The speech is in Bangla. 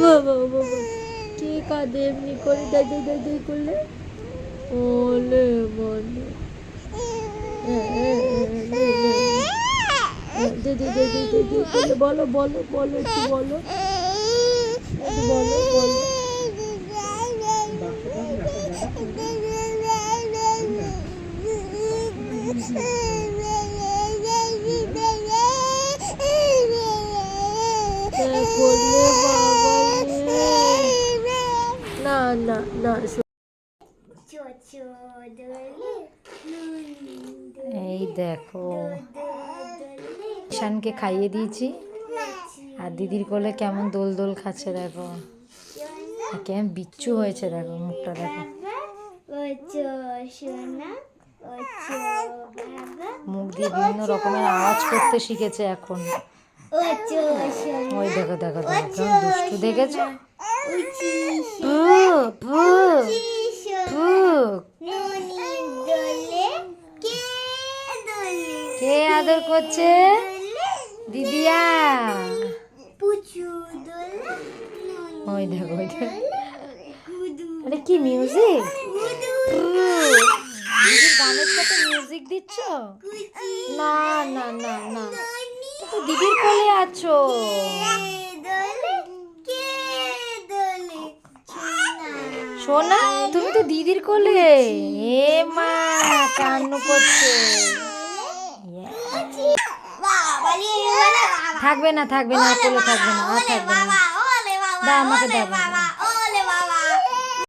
বাবা বাবা, কে কাঁদে এমনি করে দাদা দাদাই করলে? ওলে মনে দিদি দিদি দিদি করলে, বলো বলো বলো, একটু বলো, একটু বলো বলো। করলে বাবা না না না। এই দেখো ঈশানকে খাইয়ে দিয়েছি আর দিদির কোলে কেমন দোল দোল খাচ্ছে দেখো, কেমন বিচ্ছু হয়েছে দেখো, মুখটা দেখো, মুখ দিয়ে বিভিন্ন রকমের আওয়াজ করতে শিখেছে এখন। ওই দেখো দেখো দেখো কেমন দুষ্টু দেখেছো। কে আদর করছে? দিদিয়া। ওই দেখো ওই দেখো, আরে কি মিউজিক, দিদির গানের সাথে মিউজিক দিচ্ছ? না না না না, তো দিদির কোলে আছো। সোনা তুমি তো দিদির কোলে। এ মা কান্নু করছে। থাকবে না থাকবে না, কোলে থাকবে না, আর থাকবে না। দাও আমাকে দাও।